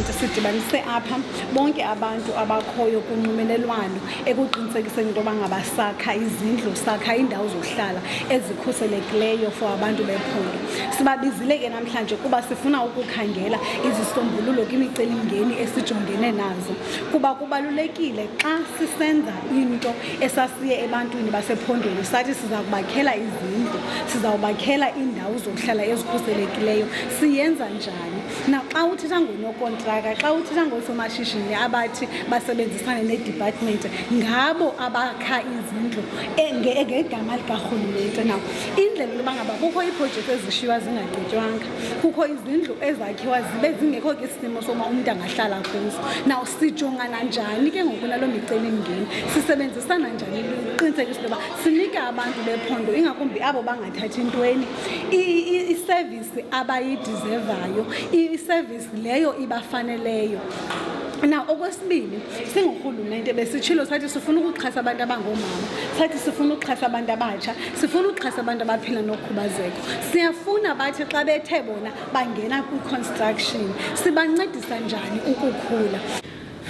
department sidibanise apha bonke abantu abakhoyo kunxumelelwano ekuqinisekiseni into yoba ngaba sakha izindlu, sakha iindawo zokuhlala ezikhuselekileyo for abantu bephondo. Sibabizile ke namhlanje kuba sifuna ukukhangela izisombululo kwimicelimngeni esijongene nazo, kuba kubalulekile xa sisenza into esasiye ebantwini basephondweni sathi siza kubakhela izindlu, sizawubakhela iindawo zokuhlala ezikhuselekileyo, siyenza njani? Naxa uthetha ngonokontraka, xa uthetha ngoosomashishini abathi basebenzisane ne-department, ngabo abakha izindlu ngegama likarhulumente. Now indlela yoba ngaba kukho iiprojekthi ezishiywa zingagqitywanga, kukho izindlu ezakhiwa zibe zingekho kwisimo soba umntu angahlala kuzo. Now sijongana njani ke ngoku naloo micelimngeni? Sisebenzisana njani uqinisekisa into yoba sinika abantu bephondo, ingakumbi abo bangathathi ntweni, isevisi abayidizevayo, isevisi leyo ibafaneleyo? Now okwesibini, singurhulumente besitshilo sathi sifuna ukuxhasa abantu abangoomama, sathi sifuna ukuxhasa abantu abatsha, sifuna ukuxhasa abantu abaphila nokhubazeko. Siyafuna bathi xa bethe bona bangena kwi-construction sibancedisa njani ukukhula.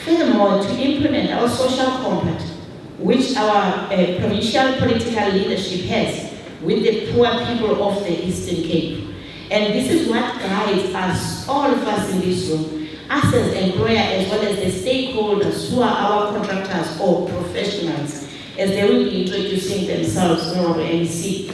Furthermore, to implement our social compact, which our provincial political leadership has with the poor people of the Eastern Cape. And this is what guides us, all of us in this room, us as employer as well as the stakeholders who are our contractors or professionals, as they will be introducing themselves in our MEC.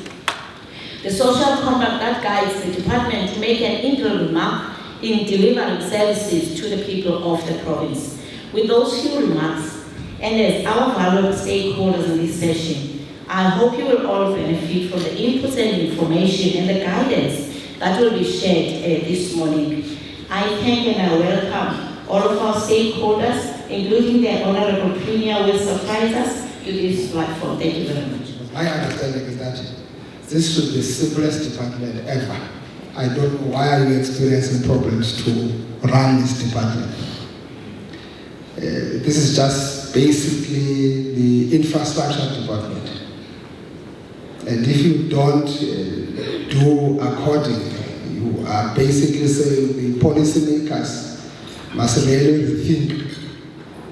The social compact that guides the department to make an integral mark in delivering services to the people of the province. With those few remarks, and as our valued stakeholders in this session, I hope you will all benefit from the inputs and information and the guidance that will be shared this morning. I thank and I welcome all of our stakeholders, including the Honorable Premier who will surprise us to this platform. Thank you very much. My understanding is that this should be the simplest department ever. I don't know why are you experiencing problems to run this department. This is just basically the infrastructure department. And if you don't do accordingly, you are basically saying the policymakers must really rethink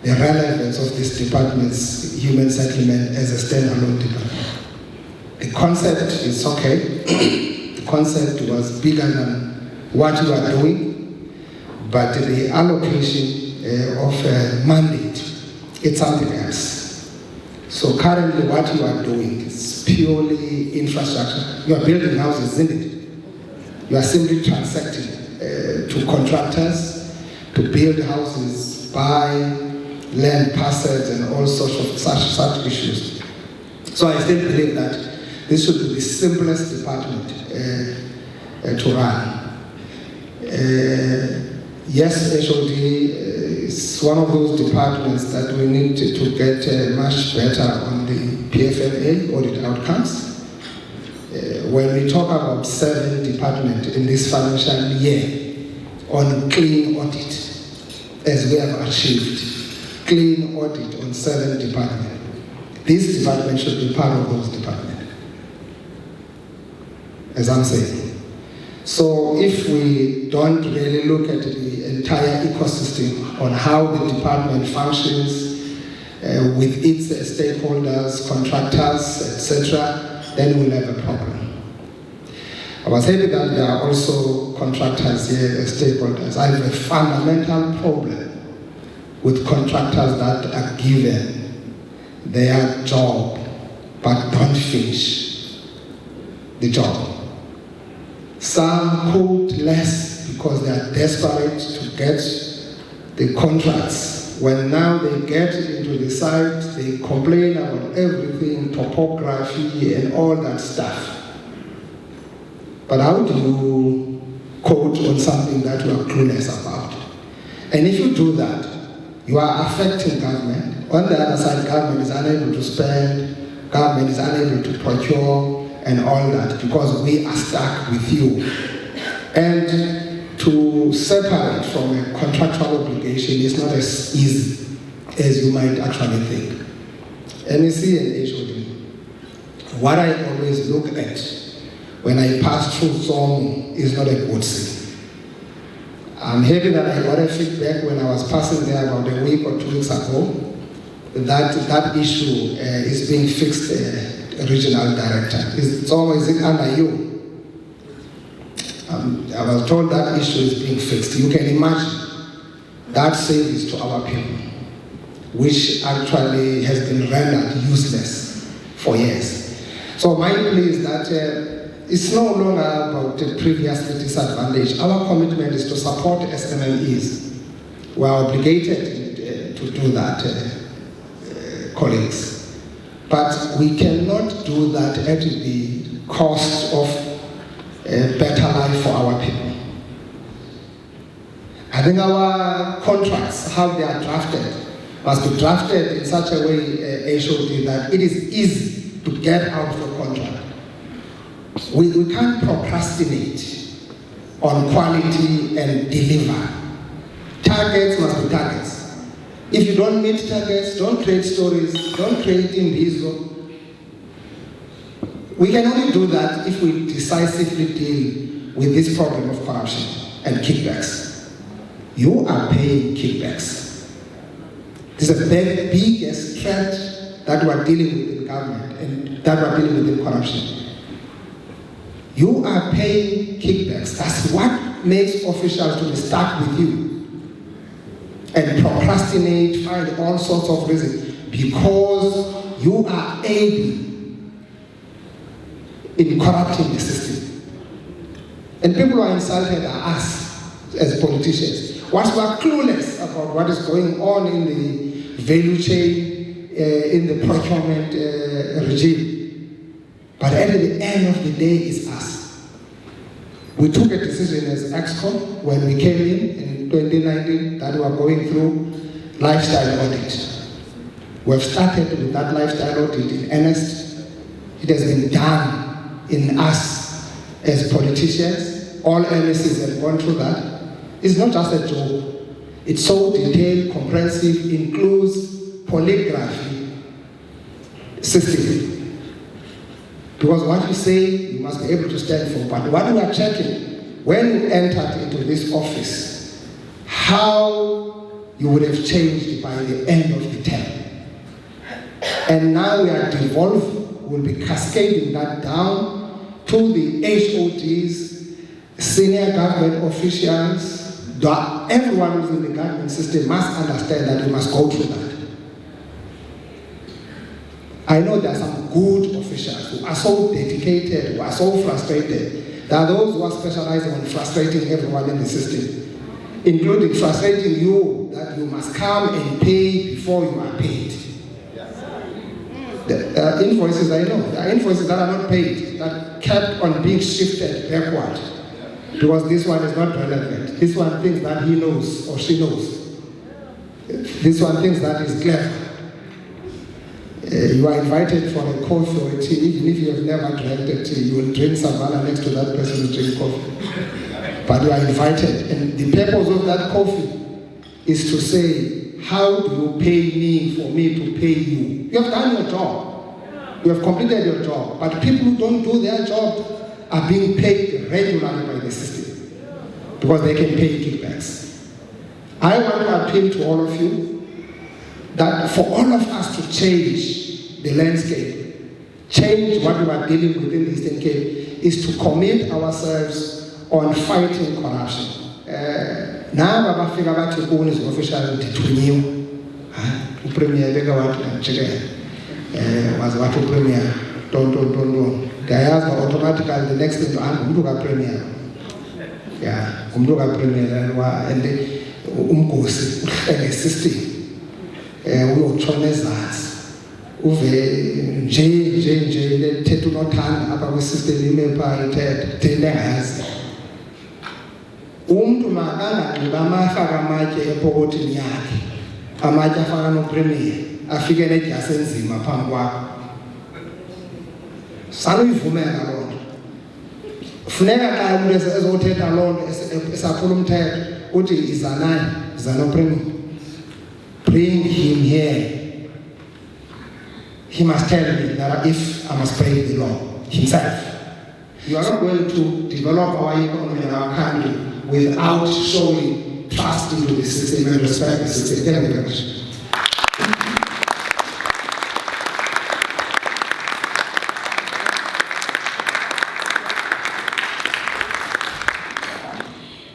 the relevance of this department's human settlement as a standalone department. The concept is okay. The concept was bigger than what you are doing, but the allocation of mandate, it's something else. So currently what you are doing is purely infrastructure. You are building houses, isn't it? You are simply transacting to contractors to build houses, buy land parcels and all sorts of such issues. So I still believe that this should be the simplest department to run. Yes, HOD is one of those departments that we need to get much better on the PFMA audit outcomes. When we talk about 7 departments in this financial year on clean audit, as we have achieved, clean audit on 7 departments, this department should be part of those departments, as I'm saying. So if we don't really look at the entire ecosystem on how the department functions with its stakeholders, contractors, etc., then we'll have a problem. I was happy that there are also contractors here as stakeholders. I have a fundamental problem with contractors that are given their job but don't finish the job. Some quote less because they are desperate to get the contracts. When now they get into the site, they complain about everything, topography and all that stuff. But how do you quote on something that you are clueless about? And if you do that, you are affecting government. On the other side, government is unable to spend, government is unable to procure, and all that, because we are stuck with you. And to separate from a contractual obligation is not as easy as you might actually think. MEC and HOD, what I always look at when I pass through Zomo is not a good thing. I'm happy that I got a feedback when I was passing there about a week or 2 weeks ago that issue is being fixed, regional director. It's always under you. I was told that issue is being fixed. You can imagine that service to our people, which actually has been rendered useless for years. So my plea is that it's no longer about the previously disadvantaged. Our commitment is to support SMMEs. We are obligated to do that, colleagues. But we cannot do that at the cost of a better life for our people. I think our contracts, how they are drafted, must be drafted in such a way, HOD, that it is easy to get out of the contract. We can't procrastinate on quality and deliver. Targets must be targets. If you don't meet targets, don't create stories, don't create imbizo. We can only do that if we decisively deal with this problem of corruption and kickbacks. You are paying kickbacks. This is the biggest threat that we are dealing with in government and that we are dealing with in corruption. You are paying kickbacks. That's what makes officials to be stuck with you and procrastinate, find all sorts of reasons, because you are aiding in corrupting the system. And people who are insulted are us as politicians. Once we are clueless about what is going on in the value chain, in the procurement regime. But at the end of the day, it's us. We took a decision as EXCO when we came in 2019 that we are going through lifestyle audit. We have started with that lifestyle audit in earnest. It has been done in us as politicians. All MSCs have gone through that. It's not just a joke. It's so detailed, comprehensive, includes polygraphy system. Because what you say, you must be able to stand for. But what we are checking, when you entered into this office, how you would have changed by the end of the term. And now we are devolving, we'll be cascading that down to the HODs, senior government officials. Everyone who's in the government system must understand that we must go through that. I know there are some good officials who are so dedicated, who are so frustrated. There are those who are specializing on frustrating everyone in the system, including frustrating you, that you must come and pay before you are paid. There are invoices, I know, there are invoices that are not paid, that kept on being shifted backward, because this one is not relevant. This one thinks that he knows or she knows. This one thinks that is clever. You are invited for a coffee or a tea, even if you have never drank a tea, you will drink savannah next to that person who drink coffee. But you are invited, and the purpose of that coffee is to say, how do you pay me for me to pay you? You have done your job. You have completed your job. But people who don't do their job are being paid regularly by the system because they can pay kickbacks. I want to appeal to all of you that for all of us to change the landscape, change what we are dealing with in the Eastern Cape, is to commit ourselves on fighting corruption. Now, abafika bathi kuni is official ndithunyiwe. Upremier beka wathi njeke waze wathi upremier don't. Ndiyayazi automatically the next thing ngumntu kapremier. Yeah, ngumntu kapremier and umgosi uhlele system. Uyotshona ezantsi uve nje lethetha unothanda apha kwisystem ime phaa ithetha thina engayazi. Umntu makanganxiba amafaka amatye epokothini yakhe, amatye afana nopremier, afike nedyasi enzima phambi kwakho. Sanuyivumela loo nto. Funeka xa umntu ezothetha loo nto esaphula umthetho uthi iza naye, iza nopremier. Bring him here. He must tell me that if I must break the law himself. You are not going to develop our economy in our country without showing trust into the system and respect the system. Thank you very much.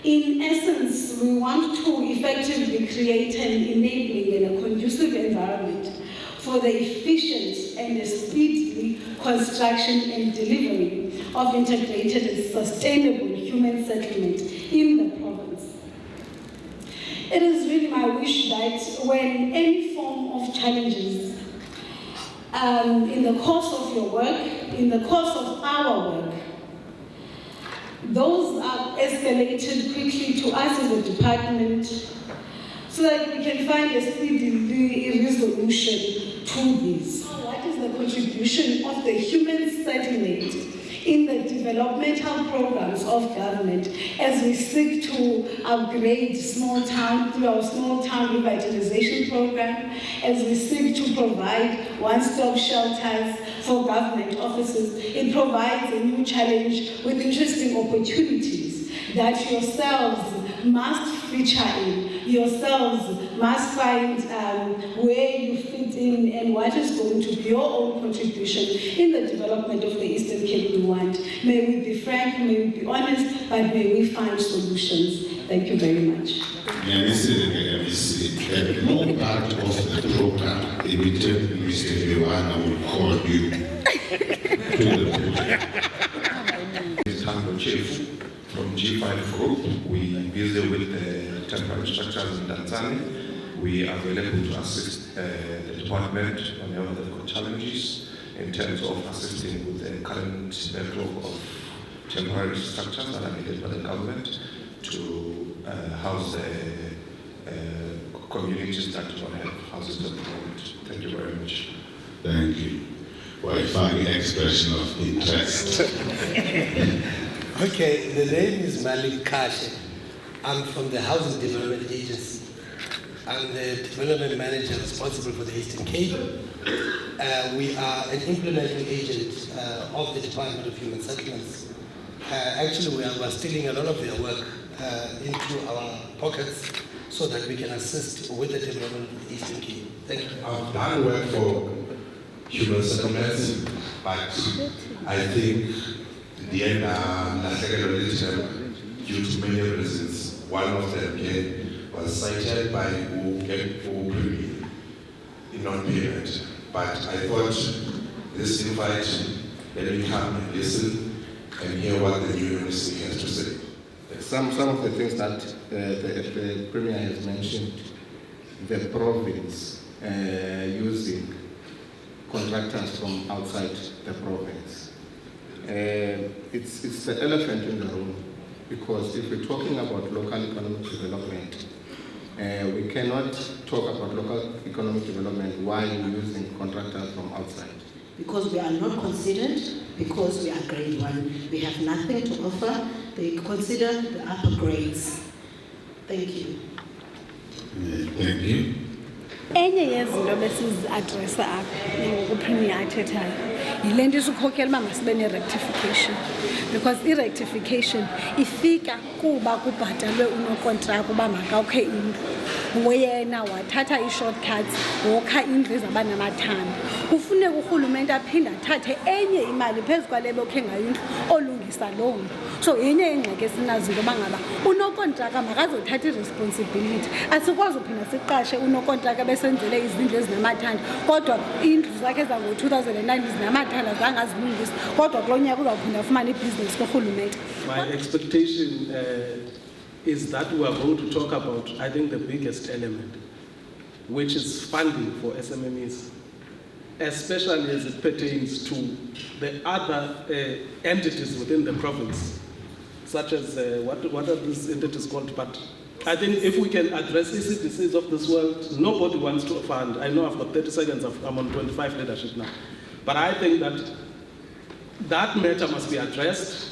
In essence, we want to effectively create an enabling and a conducive environment for the efficient and a speedy construction and delivery of integrated and sustainable human settlement in the province. It is really my wish that when any form of challenges in the course of your work, in the course of our work, those are escalated quickly to us as a department so that we can find a speedy resolution to this. What is the contribution of the human settlement in the developmental programs of government as we seek to upgrade small town through our small town revitalization program, as we seek to provide one-stop shelters for government offices? It provides a new challenge with interesting opportunities that yourselves must feature in. Yourselves must find where you fit in and what is going to be your own contribution in the development of the Eastern Cape we want. May we be frank, may we be honest, but may we find solutions. Thank you very much. No part of the program, immediately Mr. Lewana will call you to the project. Mr. Chief from G5 Group, we are busy with the temporary structures in Tanzania. We are available to assist the department whenever they've got challenges in terms of assisting with the current backlog of temporary structures that are needed by the government to house the communities that do not have houses at the moment. Thank you very much. Thank you. Well, a funny expression of interest. Okay, the name is Malik Kashe. I'm from the Housing Development Agency. I'm the development manager responsible for the Eastern Cape. We are an implementing agent of the Department of Human Settlements. Actually, we are stealing a lot of their work into our pockets so that we can assist with the development of the Eastern Cape. Thank you. I've done work for human settlements, but I think in the end, due to many reasons, one of them was cited by Premier in non-payment. But I thought this invite, let me come and listen and hear what the new ministry has to say. Some of the things that the Premier has mentioned, the province using contractors from outside the province. It's the elephant in the room, because if we're talking about local economic development, we cannot talk about local economic development while we're using contractors from outside. Because we are not considered, because we are grade 1. We have nothing to offer. They consider the upper grades. Thank you. Thank you. Enye yezinto besizi-adressa apha ngokuPremier athethayo yile nto isikhokela uba masibe ne-rectification, because i-rectification ifika kuba kubhatalwe unokontraka uba makawukhe indlu, wena wathatha ii-shortcuts wokha indlu ezaba namathanda. Kufuneka urhulumente aphinde athathe enye imali phezu kwale bokhe ngayo indlu olungisa loo ndlu. So yenye yeengxaki esinazo into yoba ngaba unokontraka makazothatha i-responsibility. Asikwazi uphinda siqashe unokontraka besenzele izindlu ezinamathanda kodwa indlu zakhe zango-2009 zinamathanda zange azilungisa, kodwa kulo nyaka uzawuphinda afumane ibhizinesi kurhulumente. My expectation is that we are going to talk about, I think, the biggest element, which is funding for SMMEs, especially as it pertains to the other entities within the province, such as, what are these entities called? But I think if we can address ECDCs of this world, nobody wants to fund. I know I've got 30 seconds, I'm on 25 leadership now. But I think that that matter must be addressed,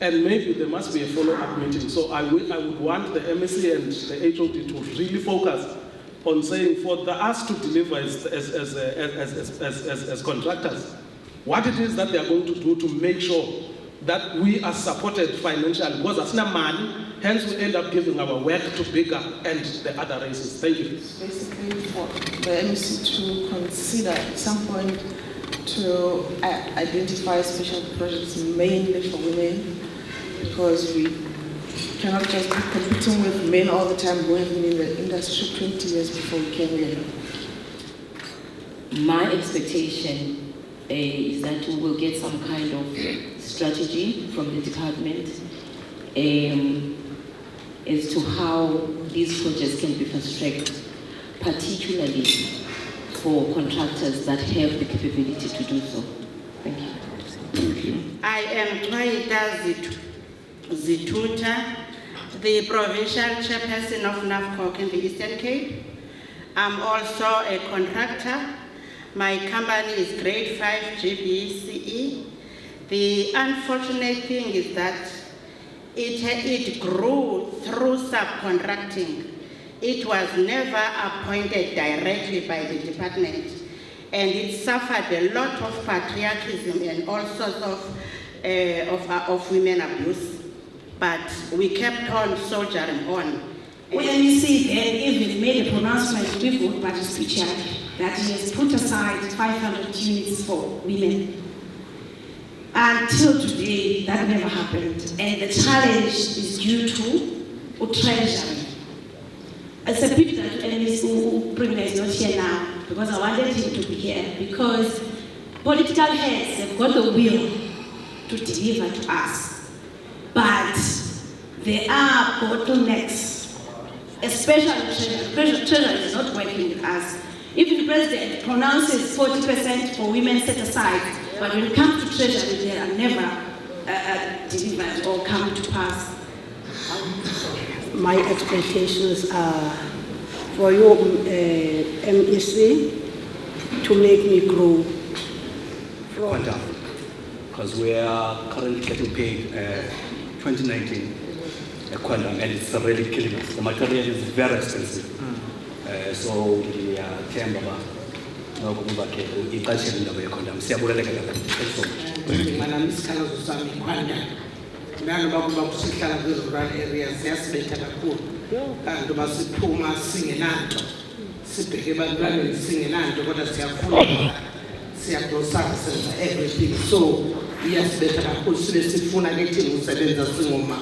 and maybe there must be a follow-up meeting. So I would want the MEC and the HOD to really focus on saying for us to deliver as contractors, what it is that they are going to do to make sure that we are supported financially. Because that's not money. hence we end up giving our work to bigger and the other races. Thank you. Basically for the MEC to consider at some point to identify special projects mainly for women, because we cannot just be competing with men all the time. We have been in the industry 20 years before we came here. My expectation is that we will get some kind of strategy from the department as to how these projects can be fast-tracked, particularly for contractors that have the capability to do so. Thank you. Thank you. I am Twaita Zituta, the provincial chairperson of NAFCOC in the Eastern Cape. I'm also a contractor. My company is grade 5 GBCE. The unfortunate thing is that it grew through subcontracting. It was never appointed directly by the department, and it suffered a lot of patriarchism and all sorts of women abuse. But we kept on soldiering on. When MEC then even made a pronouncement before Budget Speech that he has put aside 500 units for women. Until today, that never happened. And the challenge is due to treasury. It's a pity that MEC Premier is not here now, because I wanted him to be here, because political heads have got the will to deliver to us. But there are bottlenecks, especially treasury is not working with us. Even the president pronounces 40% for women set aside, but when it comes to treasury, they are never delivered or come to pass. My expectations are for your MEC to make me grow. Because we are currently getting paid 2019 a quantum, and it's really killing us. The material is very expensive. So we are Thank you. My name is Siphokazi Mani-Lusithi. Nanoba kuba kusihlala kwi-rural areas siyasibetha kakhulu. Kanti uba siphuma singenanto, sibheke ebantwaneni singenanto, kodwa siyafunda, siyadosana, senza everything. So iyasibetha kakhulu, sibe sifuna ke thina ukusebenza singomama.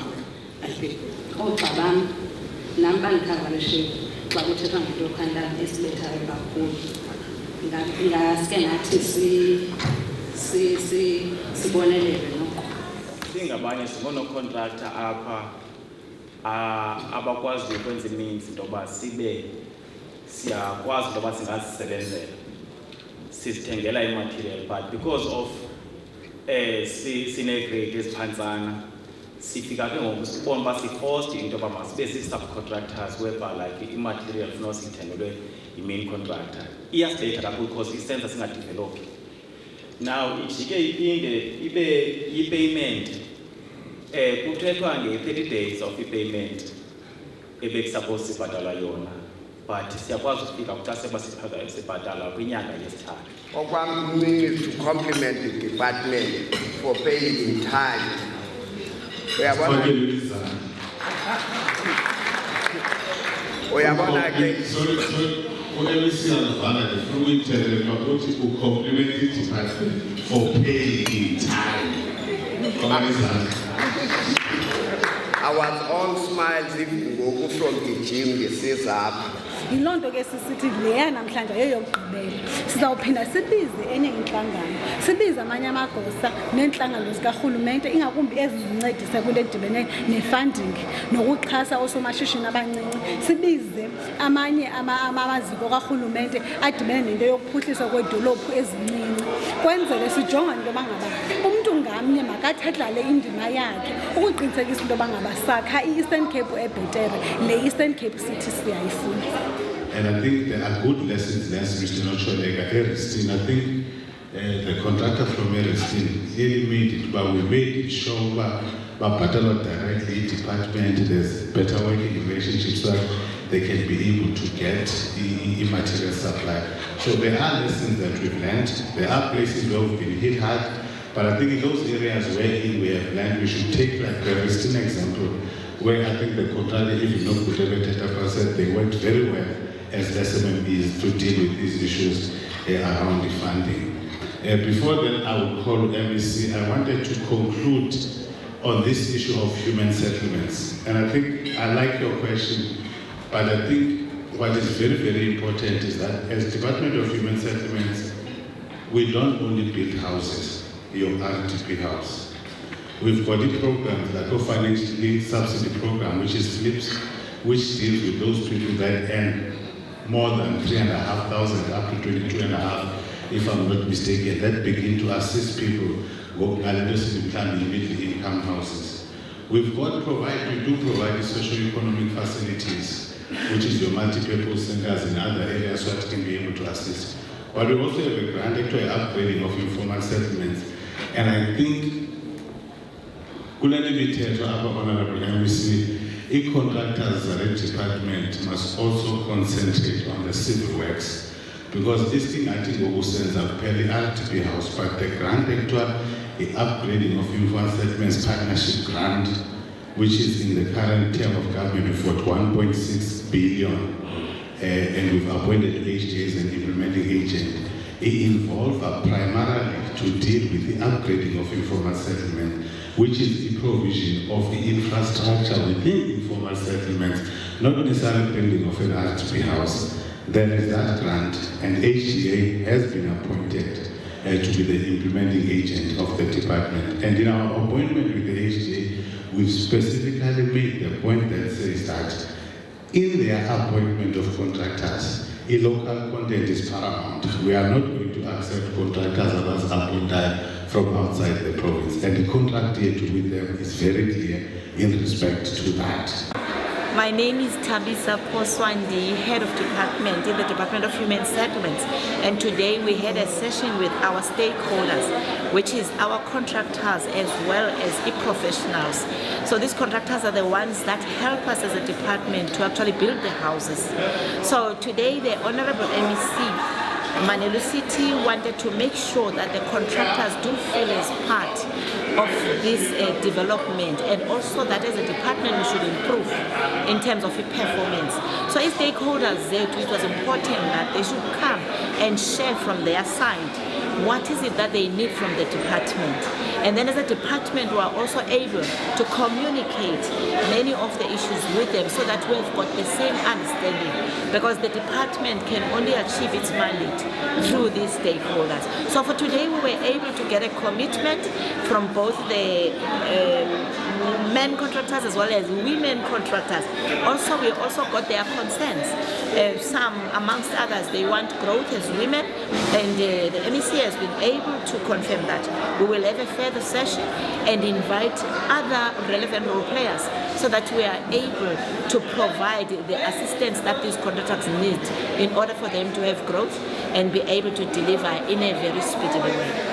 Oxabana nami bangikhavanishile xa kuthethwa ngento yokhanda esibethayo kakhulu. Ngaske ngathi sibonelele noko. Singabanye singono-contractor apha abakwazi ukwenza ininzi into yoba siyakwazi into yoba singazisebenzela, sizithengela imaterial, but because of sine-grade eziphantsana, sifika ke ngoku sibona uba si-forced into yoba masibe si-subcontractors whereby like imaterial funeka siyithengelwe i-main contractor. Iyasibetha kakhulu because isenza singadevelophi. Now ijike iphinde ibe i-payment kuthethwa nge-30 days of i-payment ebekusupposed sibhatalwa yona, but siyakwazi ukufika xa seba sibhatala kwinyanga yesithathu. Okwami is to compliment the department for paying in time. Uyabona ke compliment the department for paying in time. I was all smiles if ngoku from the gym ngisiza apha. Yiloo nto ke sisithi leya namhlanje yeyokugqibela. Sizawuphinda sibize enye inhlangano, sibize amanye amagosa neenhlangano zikarhulumente, ingakumbi ezizincedisa kwinto edibene ne-funding nokuxhasa oosomashishini abancinci. Sibize amanye amaziko karhulumente adibene nento yokuphuhliswa kweedolophu ezincinci, kwenzele sijongane into yoba ngaba umntu ngamnye makathathale indima yakhe ukuqinisekisa into yoba ngaba sakha i-Eastern Cape ebhetere, le Eastern Cape City siyayifuna. And I think there are good lessons there, Mr. Nocholega, Eristin. I think the contractor from Eristin really made it, but we made it show but Patalo directly department, there's better working relationships so that they can be able to get the material supply. So there are lessons that we've learned. There are places where we've been hit hard, but I think in those areas where we have learned, we should take like the Eristin example. where I think the contractor, even not good said they worked very well as SMMEs to deal with these issues around the funding. Before that, I will call MEC. I wanted to conclude on this issue of human settlements. And I think I like your question, but I think what is very, very important is that as Department of Human Settlements, we don't only build houses, your RTP house. We've got a program, like a financial subsidy program, which is FLIPS, which deals with those people that earn more than 3,500 up to 22.5, if I'm not mistaken, that begin to assist people who are middle income houses. We do provide socio-economic facilities, which is your multi-purpose centers in other areas so that can be able to assist. But we also have a grant actually upgrading of informal settlements. And I think, Honorable MEC, contractors at the department must also concentrate on the civil works. Because this thing, I think, sends up fairly RTP house, but the grant actual, the upgrading of informal settlements partnership grant, which is in the current term of government, we've got 1.6 billion, and we've appointed HDAs and implementing agent. It involves primarily to deal with the upgrading of informal settlement, which is the provision of the infrastructure within informal settlements, not necessarily building of an RTP house. There is that grant, and HDA has been appointed to be the implementing agent of the department. And in our appointment with the HDA, we've specifically made the point that says that in their appointment of contractors, a local content is paramount. We are not going to accept contractors that are appointed from outside the province. And the contract here with them is very clear in respect to that. My name is Tabisa Poswandi, Head of Department in the Department of Human Settlements, and today we had a session with our stakeholders, which is our contractors as well as e-professionals. So these contractors are the ones that help us as a department to actually build the houses. So today the Honorable MEC Mani-Lusithi wanted to make sure that the contractors do feel as part of this development, and also that as a department we should improve in terms of performance. So as stakeholders said, it was important that they should come and share from their side what is it that they need from the department. And then as a department we are also able to communicate many of the issues with them so that we have got the same understanding, because the department can only achieve its mandate through these stakeholders. So for today we were able to get a commitment from both the men contractors as well as women contractors. Also, we also got their concerns. Some, amongst others, they want growth as women, and the MEC has been able to confirm that. We will have a further session and invite other relevant role players so that we are able to provide the assistance that these contractors need in order for them to have growth and be able to deliver in a very speedy way.